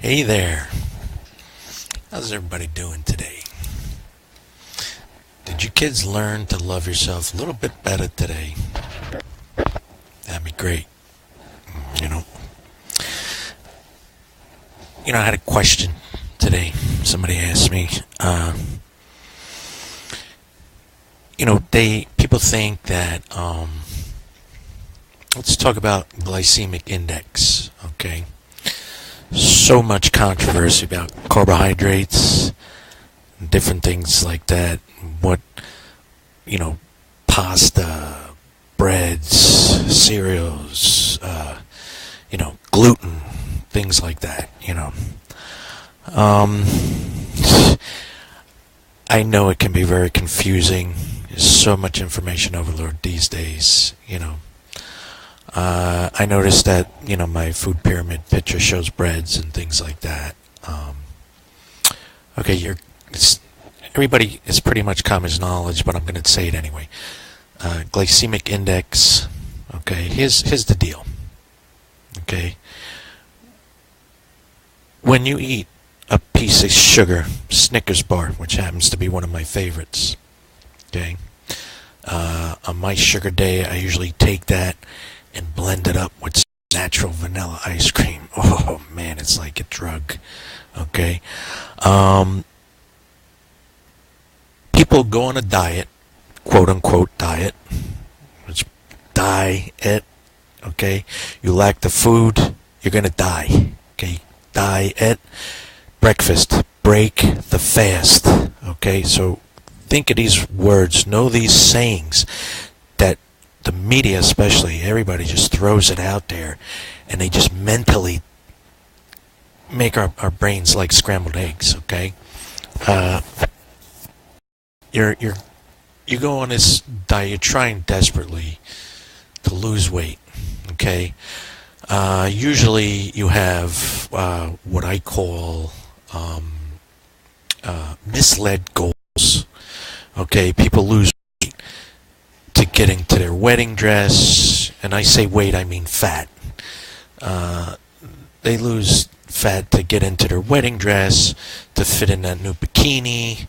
Hey there. How's everybody doing today? Did you kids learn to love yourself a little bit better today? That'd be great. You know, I had a question today. Somebody asked me. People think that. Let's talk about glycemic index. Okay. So much controversy about carbohydrates, different things like that. What, pasta, breads, cereals, gluten, things like that, I know it can be very confusing. There's so much information overload these days, I noticed that, my food pyramid picture shows breads and things like that. Everybody, it's pretty much common knowledge, but I'm going to say it anyway. Glycemic index. Okay, here's the deal. Okay, when you eat a piece of sugar, Snickers bar, which happens to be one of my favorites. Okay, on my sugar day, I usually take that and blend it up with natural vanilla ice cream. Oh man, it's like a drug. Okay. People go on a diet, quote unquote diet. It's diet. Okay. You lack the food, you're gonna die. Okay. Diet. Breakfast. Break the fast. Okay. So think of these words, know these sayings that the media, especially, everybody just throws it out there, and they just mentally make our brains like scrambled eggs. Okay, you go on this diet. You're trying desperately to lose weight. Okay, usually you have what I call misled goals. Okay, people lose weight to get into their wedding dress, and I say weight, I mean fat. They lose fat to get into their wedding dress, to fit in that new bikini.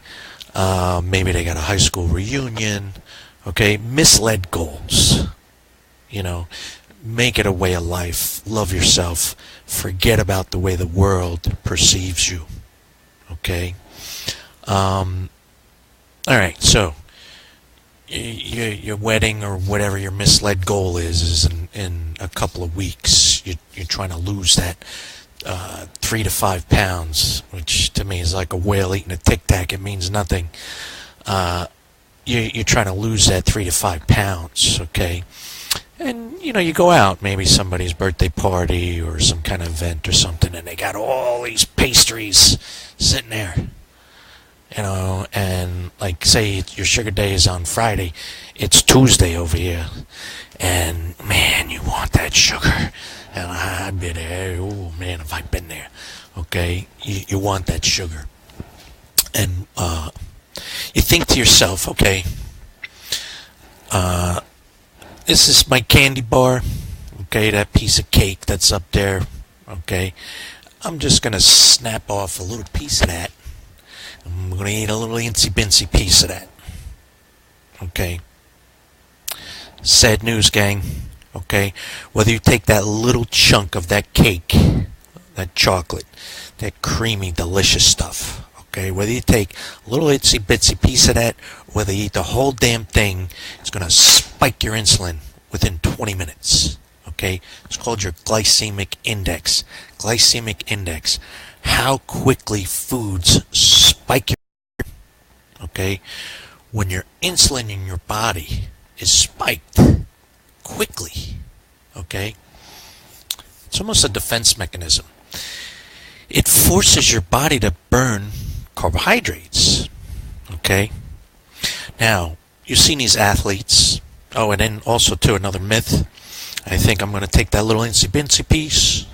Maybe they got a high school reunion. Okay, misled goals. Make it a way of life. Love yourself. Forget about the way the world perceives you. Okay. All right. So your wedding or whatever your misled goal is in a couple of weeks. You're trying to lose that 3 to 5 pounds, which to me is like a whale eating a Tic Tac. It means nothing. You're trying to lose that 3 to 5 pounds, okay? And you go out, maybe somebody's birthday party or some kind of event or something, and they got all these pastries sitting there. And like say your sugar day is on Friday, it's Tuesday over here, and man, you want that sugar. And I've been there. Oh man, have I been there? Okay, you want that sugar, and you think to yourself, okay, this is my candy bar. Okay, that piece of cake that's up there. Okay, I'm just gonna snap off a little piece of that. I'm going to eat a little incy-bincy piece of that. Okay. Sad news, gang. Okay. Whether you take that little chunk of that cake, that chocolate, that creamy, delicious stuff. Okay. Whether you take a little itsy-bitsy piece of that, or whether you eat the whole damn thing, it's going to spike your insulin within 20 minutes. Okay. It's called your glycemic index. Glycemic index. How quickly foods spike your, okay? When your insulin in your body is spiked quickly, okay? It's almost a defense mechanism. It forces your body to burn carbohydrates, okay? Now, you've seen these athletes. Oh, and then also, too, another myth. I think I'm going to take that little incy-bincy piece.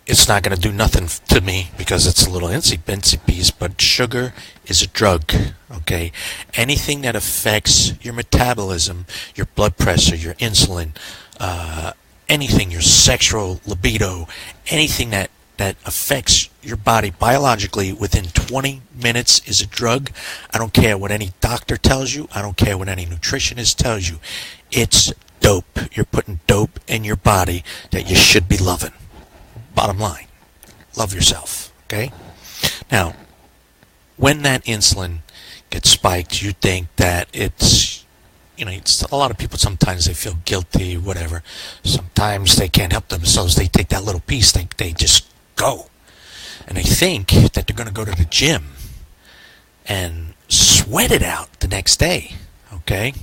It's not going to do nothing to me because it's a little incy-bincy piece, but sugar is a drug, okay? Anything that affects your metabolism, your blood pressure, your insulin, anything, your sexual libido, anything that that affects your body biologically within 20 minutes is a drug. I don't care what any doctor tells you. I don't care what any nutritionist tells you. It's dope. You're putting dope in your body that you should be loving. Bottom line, love yourself, okay? Now, when that insulin gets spiked, you think that it's, it's a lot of people, sometimes they feel guilty, whatever. Sometimes they can't help themselves. They take that little piece, they just go. And they think that they're going to go to the gym and sweat it out the next day, okay?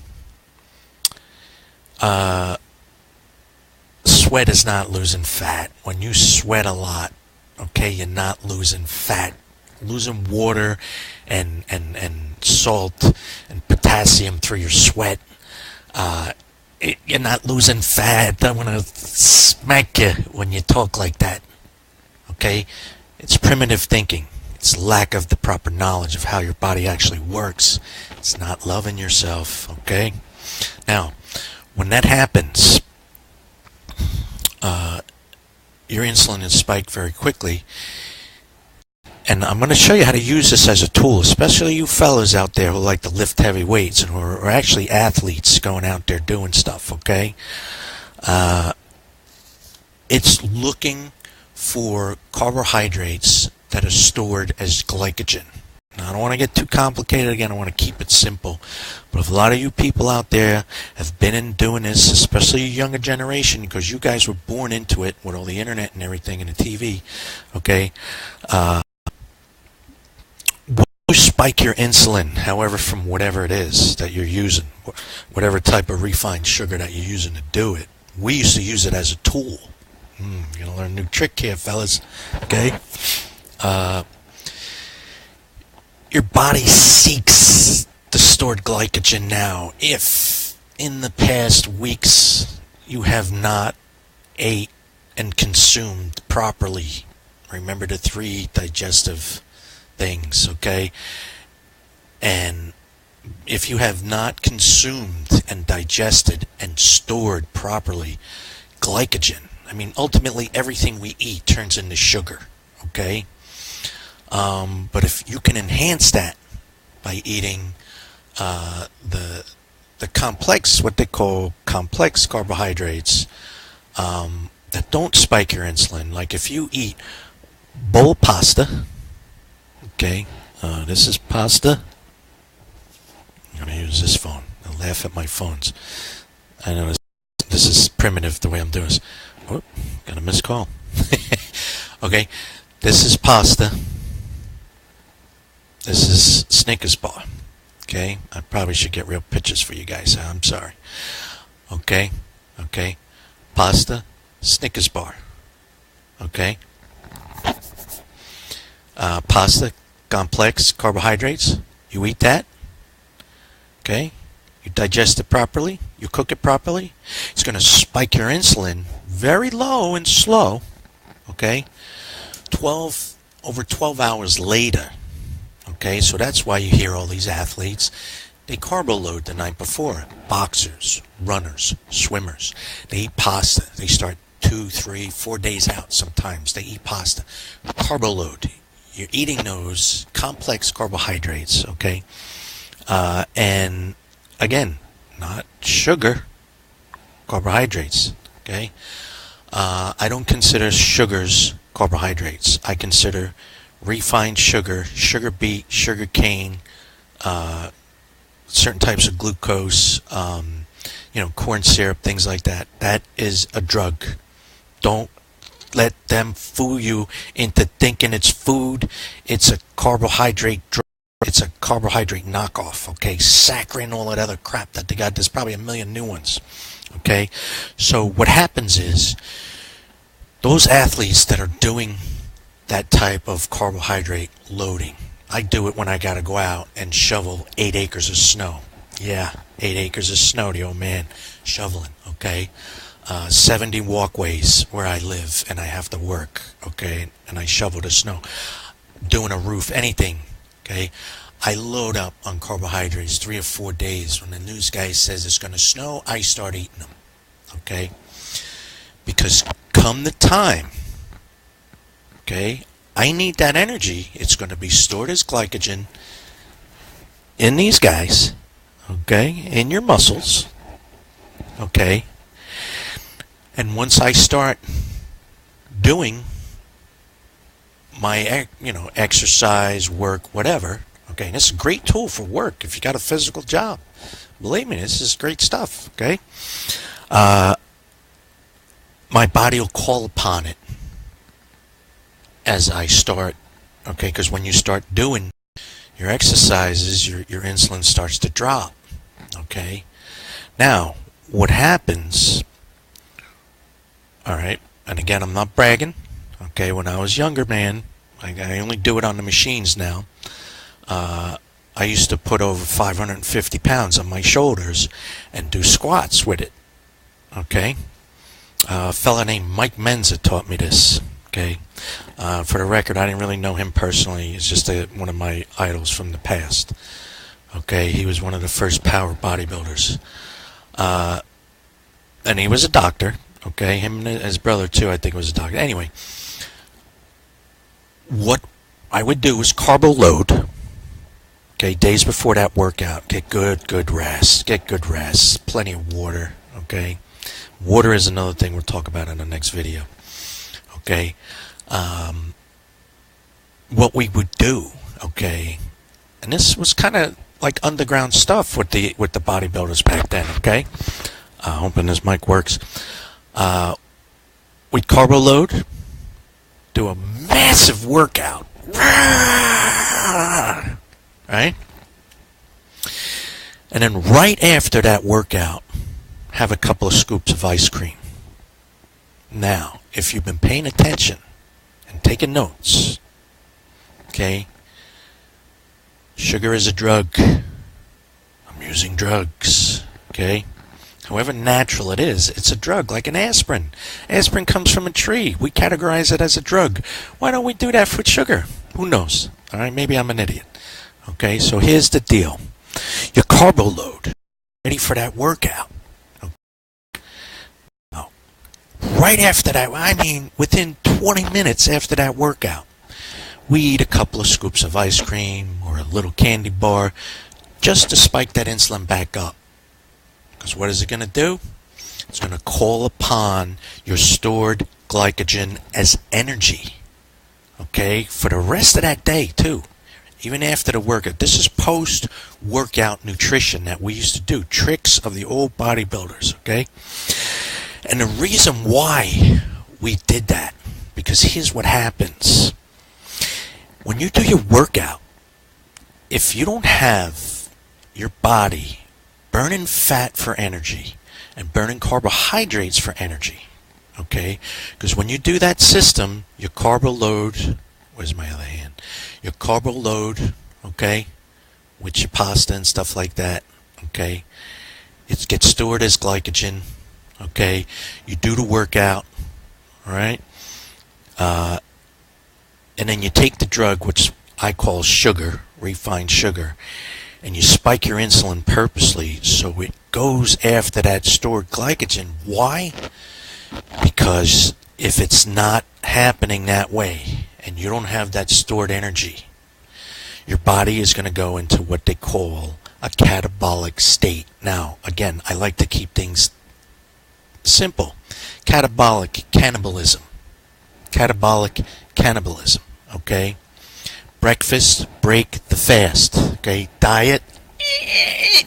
Sweat is not losing fat. When you sweat a lot, okay, you're not losing fat. Losing water and salt and potassium through your sweat. You're not losing fat. I want to smack you when you talk like that. Okay? It's primitive thinking. It's lack of the proper knowledge of how your body actually works. It's not loving yourself. Okay? Now, when that happens, your insulin is spiked very quickly. And I'm going to show you how to use this as a tool, especially you fellas out there who like to lift heavy weights and who are actually athletes going out there doing stuff, okay? It's looking for carbohydrates that are stored as glycogen. Now, I don't want to get too complicated again. I want to keep it simple. But if a lot of you people out there have been in doing this, especially your younger generation, because you guys were born into it with all the internet and everything and the TV, okay? You spike your insulin, however, from whatever it is that you're using, whatever type of refined sugar that you're using to do it. We used to use it as a tool. You're going to learn a new trick here, fellas. Okay? Your body seeks the stored glycogen now. If in the past weeks you have not ate and consumed properly, remember the 3 digestive things, okay? And if you have not consumed and digested and stored properly glycogen, I mean, ultimately everything we eat turns into sugar, okay? But if you can enhance that by eating the complex, what they call complex carbohydrates that don't spike your insulin, like if you eat bowl pasta, okay, this is pasta. I'm going to use this phone. I'll laugh at my phones. I know this is primitive the way I'm doing this. Whoop, got a missed call. Okay, this is pasta. This is Snickers bar. Okay, I probably should get real pictures for you guys. I'm sorry. Okay, pasta, Snickers bar. Okay. Pasta, complex carbohydrates, you eat that, okay, you digest it properly, you cook it properly, it's going to spike your insulin very low and slow, okay, over 12 hours later, okay, so that's why you hear all these athletes, they carbo load the night before, boxers, runners, swimmers, they eat pasta, they start 2, 3, 4 days out sometimes, they eat pasta, carbo load. You're eating those complex carbohydrates, okay? And again, not sugar, carbohydrates, okay? I don't consider sugars carbohydrates. I consider refined sugar, sugar beet, sugar cane, certain types of glucose, corn syrup, things like that. That is a drug. Don't let them fool you into thinking it's food. It's a carbohydrate drug. It's a carbohydrate knockoff, okay? Saccharin, all that other crap that they got. There's probably a million new ones, okay? So what happens is those athletes that are doing that type of carbohydrate loading, I do it when I got to go out and shovel 8 acres of snow. Yeah, 8 acres of snow, the old man shoveling, okay? 70 walkways where I live and I have to work, okay, and I shovel the snow, doing a roof, anything, okay, I load up on carbohydrates 3 or 4 days. When the news guy says it's going to snow, I start eating them, okay, because come the time Okay? I need that energy. It's going to be stored as glycogen in these guys, okay, in your muscles, okay? And once I start doing my, exercise, work, whatever, okay, and this is a great tool for work if you got a physical job. Believe me, this is great stuff, okay? My body will call upon it as I start, okay, because when you start doing your exercises, your insulin starts to drop, okay? Now, what happens, all right, and again, I'm not bragging, okay, when I was younger, man, I only do it on the machines now. I used to put over 550 pounds on my shoulders and do squats with it, okay? A fella named Mike Menza taught me this, okay? For the record, I didn't really know him personally. He's just one of my idols from the past, okay? He was one of the first power bodybuilders. And he was a doctor, okay? Him and his brother, too, I think was a doctor. Anyway, what I would do was carbo load, okay, days before that workout. Get good rest. Get good rest. Plenty of water, okay? Water is another thing we'll talk about in the next video, okay? What we would do, okay, and this was kind of like underground stuff with the bodybuilders back then, okay? Hoping this mic works. We'd carbo load, do a massive workout, right? And then right after that workout, have a couple of scoops of ice cream. Now, if you've been paying attention and taking notes, okay, sugar is a drug. I'm using drugs, okay? However natural it is, it's a drug, like an aspirin. Aspirin comes from a tree. We categorize it as a drug. Why don't we do that with sugar? Who knows? All right, maybe I'm an idiot. Okay, so here's the deal. Your carbo load, ready for that workout. Right after that, I mean within 20 minutes after that workout, we eat a couple of scoops of ice cream or a little candy bar just to spike that insulin back up. Because what is it going to do? It's going to call upon your stored glycogen as energy, okay, for the rest of that day too, even after the workout. This is post-workout nutrition that we used to do, tricks of the old bodybuilders, okay? And the reason why we did that, because here's what happens. When you do your workout, if you don't have your body burning fat for energy and burning carbohydrates for energy, okay, because when you do that system, your carbo load, where's my other hand? Your carbo load, okay, with your pasta and stuff like that, okay, it gets stored as glycogen. Okay, you do the workout, all right, and then you take the drug, which I call sugar, refined sugar, and you spike your insulin purposely so it goes after that stored glycogen. Why? Because if it's not happening that way and you don't have that stored energy, your body is going to go into what they call a catabolic state. Now, again, I like to keep things simple. Catabolic cannibalism. Catabolic cannibalism. Okay? Breakfast, break the fast. Okay? Diet,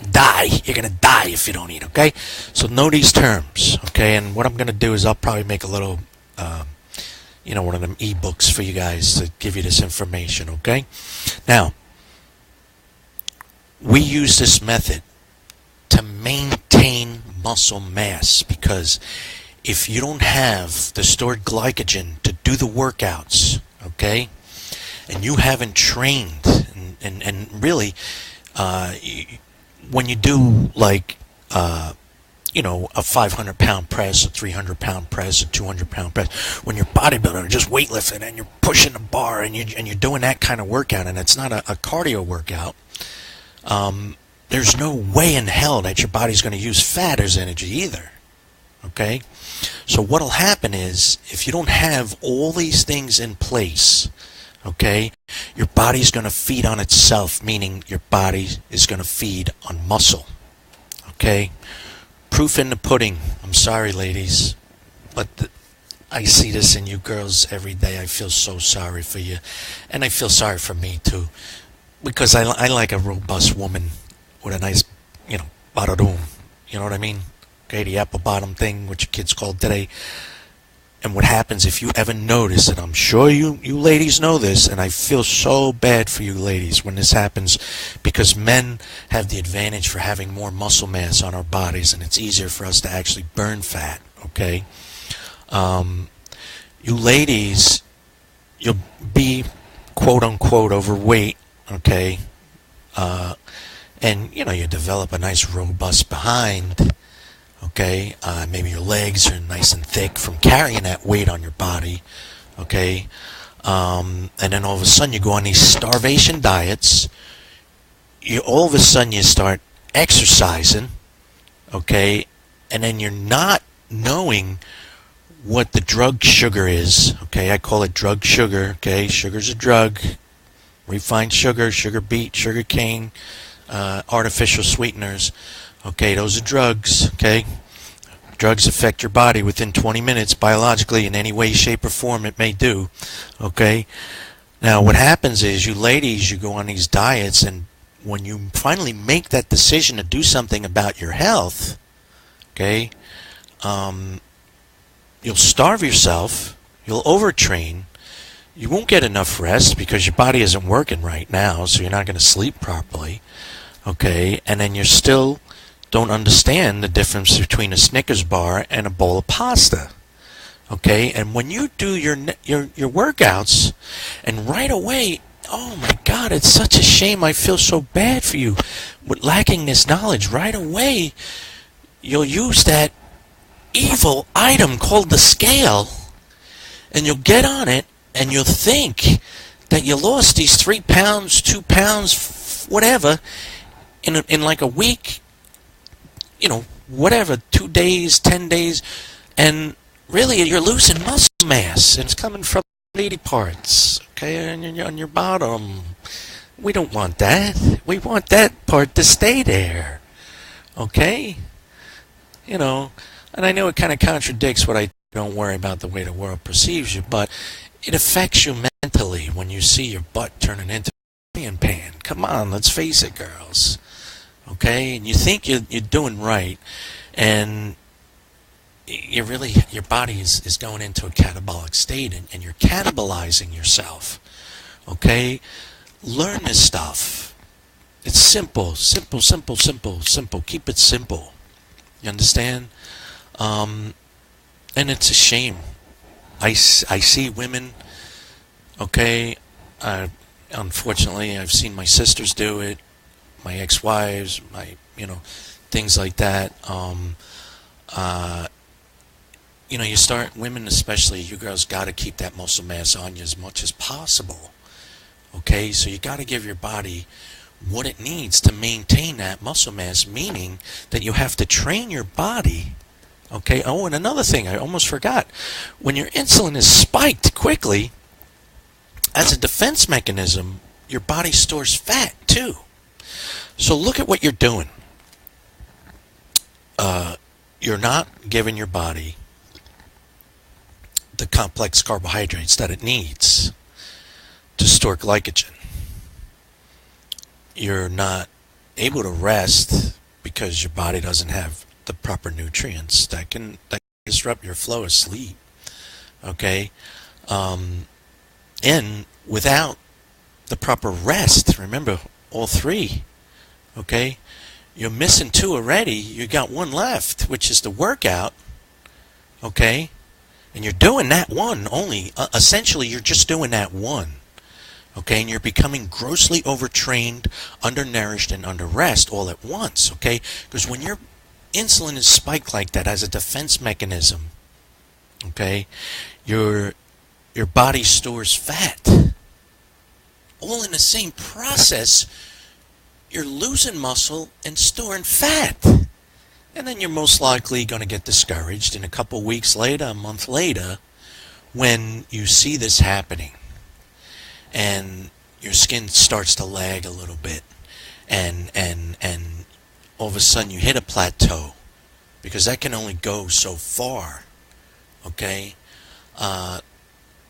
die. You're going to die if you don't eat. Okay? So know these terms. Okay? And what I'm going to do is I'll probably make a little, one of them ebooks for you guys to give you this information. Okay? Now, we use this method to maintain muscle mass, because if you don't have the stored glycogen to do the workouts, okay, and you haven't trained, and really, when you do like, a 500-pound press, a 300-pound press, a 200-pound press, when you're bodybuilding, just weightlifting, and you're pushing the bar, and you're doing that kind of workout, and it's not a cardio workout, there's no way in hell that your body's going to use fat as energy either. Okay? So what'll happen is, if you don't have all these things in place, okay, your body's going to feed on itself, meaning your body is going to feed on muscle. Okay? Proof in the pudding. I'm sorry, ladies, but I see this in you girls every day. I feel so sorry for you, and I feel sorry for me too, because I like a robust woman with a nice, bada-doom. You know what I mean? Okay, the apple bottom thing, what your kids call today. And what happens, if you ever notice, and I'm sure you ladies know this, and I feel so bad for you ladies when this happens, because men have the advantage for having more muscle mass on our bodies, and it's easier for us to actually burn fat, okay? You ladies, you'll be quote-unquote overweight, okay? And, you develop a nice robust behind, okay? Maybe your legs are nice and thick from carrying that weight on your body, okay? And then all of a sudden you go on these starvation diets. All of a sudden you start exercising, okay? And then you're not knowing what the drug sugar is, okay? I call it drug sugar, okay? Sugar's a drug. Refined sugar, sugar beet, sugar cane, artificial sweeteners. Okay, those are drugs, okay? Drugs affect your body within 20 minutes biologically in any way, shape, or form it may do, okay? Now, what happens is, you ladies, you go on these diets, and when you finally make that decision to do something about your health, okay, you'll starve yourself, you'll overtrain, you won't get enough rest because your body isn't working right now, so you're not going to sleep properly, okay, and then you still don't understand the difference between a Snickers bar and a bowl of pasta, okay? And when you do your workouts, and right away, oh my God, it's such a shame, I feel so bad for you with lacking this knowledge. Right away, you'll use that evil item called the scale, and you'll get on it, and you'll think that you lost these 3 pounds, 2 pounds, whatever, in like a week, whatever, 2 days, 10 days, and really you're losing muscle mass, and it's coming from lady parts, okay, on your bottom. We don't want that. We want that part to stay there, okay? And I know it kind of contradicts what I don't worry about the way the world perceives you, but it affects you mentally when you see your butt turning into a frying pan. Come on, let's face it, girls. Okay, and you think you're doing right, and your body is going into a catabolic state, and you're cannibalizing yourself. Okay, learn this stuff. It's simple. Keep it simple. You understand? And it's a shame. I see women. Okay, unfortunately, I've seen my sisters do it. My ex-wives, things like that. You start, women especially, you girls got to keep that muscle mass on you as much as possible. Okay, so you got to give your body what it needs to maintain that muscle mass, meaning that you have to train your body. Okay, oh, and another thing, I almost forgot. When your insulin is spiked quickly, as a defense mechanism, your body stores fat too. So look at what you're doing. You're not giving your body the complex carbohydrates that it needs to store glycogen. You're not able to rest because your body doesn't have the proper nutrients that can disrupt your flow of sleep. Okay? And without the proper rest, remember, all three, okay, you're missing 2 already. You got 1 left, which is the workout, okay, and you're doing that one only. Essentially, you're just doing that one, okay, and you're becoming grossly overtrained, undernourished, and under rest all at once, okay, because when your insulin is spiked like that as a defense mechanism, okay, your body stores fat. All in the same process, you're losing muscle and storing fat. And then you're most likely going to get discouraged. And a couple weeks later, a month later, when you see this happening and your skin starts to lag a little bit, and all of a sudden you hit a plateau, because that can only go so far, okay?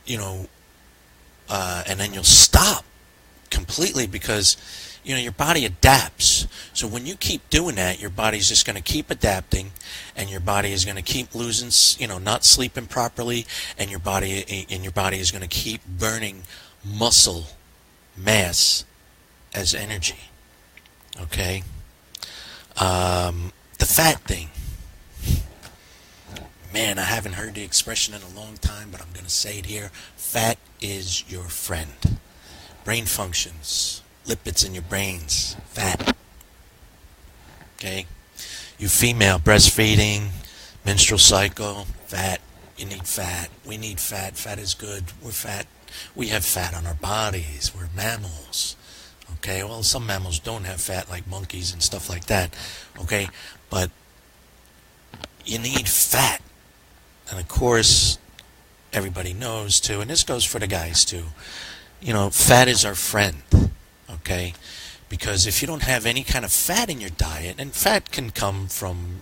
You know, and then you'll stop completely, because your body adapts. So when you keep doing that, your body's just going to keep adapting, and your body is going to keep losing, not sleeping properly, and your body is going to keep burning muscle mass as energy. Okay. The fat thing. Man, I haven't heard the expression in a long time, but I'm going to say it here. Fat is your friend. Brain functions. Lipids in your brains. Fat. Okay? You female, breastfeeding, menstrual cycle, fat. You need fat. We need fat. Fat is good. We're fat. We have fat on our bodies. We're mammals. Okay? Well, some mammals don't have fat, like monkeys and stuff like that. Okay? But you need fat. And of course, everybody knows too, and this goes for the guys too, fat is our friend, okay? Because if you don't have any kind of fat in your diet, and fat can come from,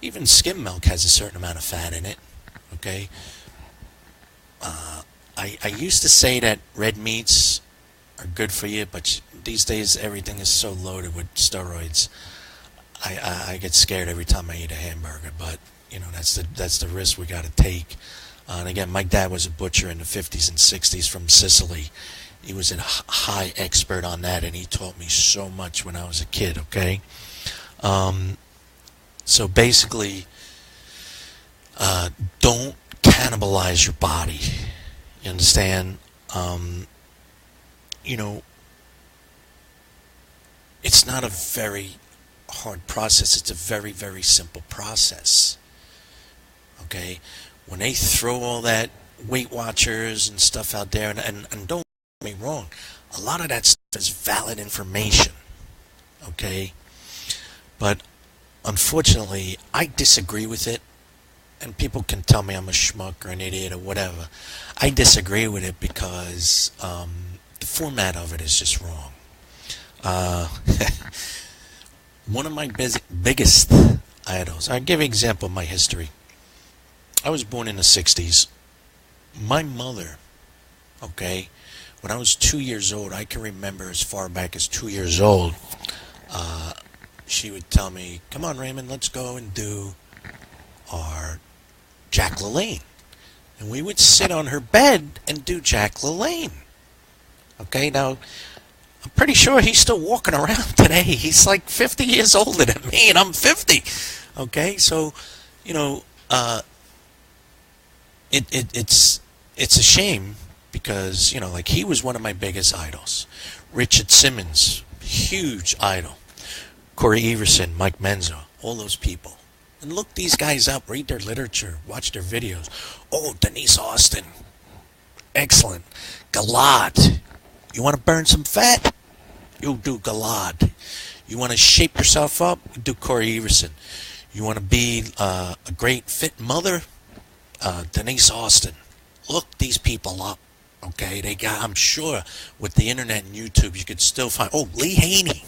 even skim milk has a certain amount of fat in it, okay? I used to say that red meats are good for you, but these days everything is so loaded with steroids. I get scared every time I eat a hamburger, but that's the risk we got to take. And again, my dad was a butcher in the 50s and 60s from Sicily. He was a high expert on that, and he taught me so much when I was a kid. Okay, so basically, don't cannibalize your body. You understand? It's not a very hard process. It's a very, very simple process. Okay, when they throw all that Weight Watchers and stuff out there, and don't get me wrong, a lot of that stuff is valid information. Okay, but unfortunately, I disagree with it, and people can tell me I'm a schmuck or an idiot or whatever. I disagree with it because the format of it is just wrong. One of my biggest idols, I'll give you an example of my history. I was born in the 60s. My mother, okay, when I was 2 years old, I can remember as far back as 2 years old, she would tell me, come on, Raymond, let's go and do our Jack LaLanne. And we would sit on her bed and do Jack LaLanne. Okay, now, I'm pretty sure he's still walking around today. He's like 50 years older than me, and I'm 50. Okay, so, it's a shame because, like he was one of my biggest idols. Richard Simmons, huge idol. Corey Everson, Mike Menzo, all those people. And look these guys up, read their literature, watch their videos. Oh, Denise Austin, excellent. Galad, you want to burn some fat? You do Galad. You want to shape yourself up? You do Corey Everson. You want to be a great fit mother? Denise Austin. Look these people up. Okay, they got, I'm sure with the internet and YouTube you could still find, Lee Haney.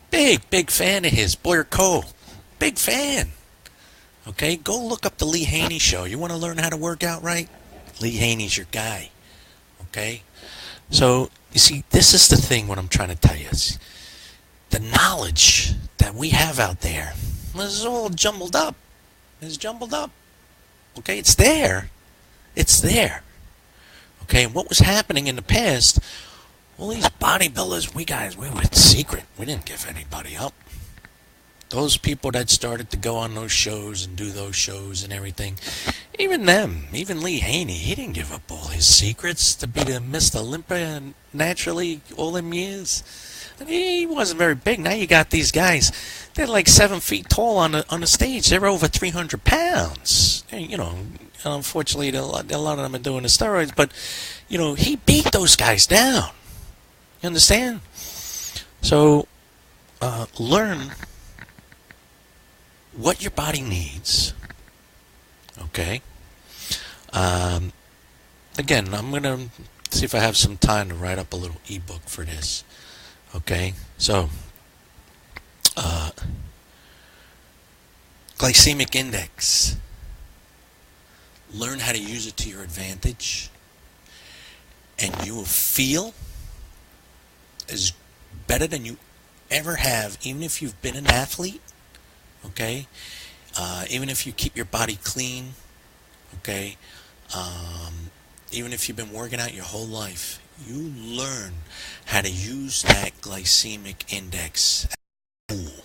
Big fan of his. Boyer Cole. Big fan. Okay, go look up the Lee Haney show. You want to learn how to work out right? Lee Haney's your guy. Okay? So, you see, this is the thing what I'm trying to tell you. Is the knowledge that we have out there is all jumbled up. It's jumbled up. Okay, it's there. It's there. Okay, and what was happening in the past, all these bodybuilders, we were secret. We didn't give anybody up. Those people that started to go on those shows and do those shows and everything, even them, even Lee Haney, he didn't give up all his secrets to be the Mr. Olympia naturally all them years. And he wasn't very big. Now you got these guys, they're like 7 feet tall on the stage. They're over 300 pounds. And, unfortunately, a lot of them are doing the steroids, but, he beat those guys down. You understand? So, learn what your body needs. Okay? Um, Again, I'm going to see if I have some time to write up a little ebook for this. Okay? So, uh, glycemic index. Learn how to use it to your advantage, and you will feel as better than you ever have, even if you've been an athlete. Okay? Even if you keep your body clean. Okay? Even if you've been working out your whole life, you learn how to use that glycemic index as a tool.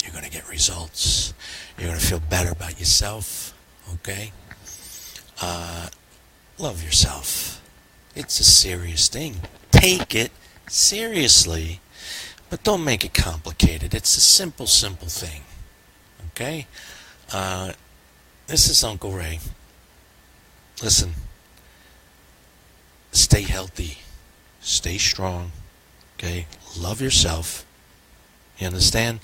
You're going to get results. You're going to feel better about yourself. Okay? Love yourself. It's a serious thing. Take it seriously, but don't make it complicated. It's a simple, simple thing. Okay? This is Uncle Ray. Listen. Stay healthy. Stay strong. Okay? Love yourself. You understand?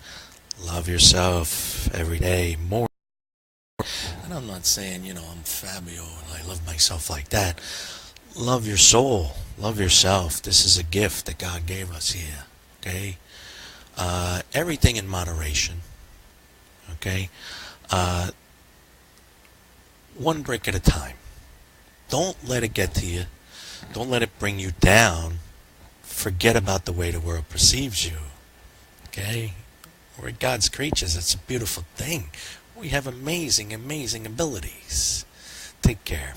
Love yourself every day more. And I'm not saying, I'm Fabio and I love myself like that. Love your soul. Love yourself. This is a gift that God gave us here. Okay? Everything in moderation. Okay? One brick at a time. Don't let it get to you. Don't let it bring you down. Forget about the way the world perceives you. Okay? We're God's creatures. It's a beautiful thing. We have amazing, amazing abilities. Take care.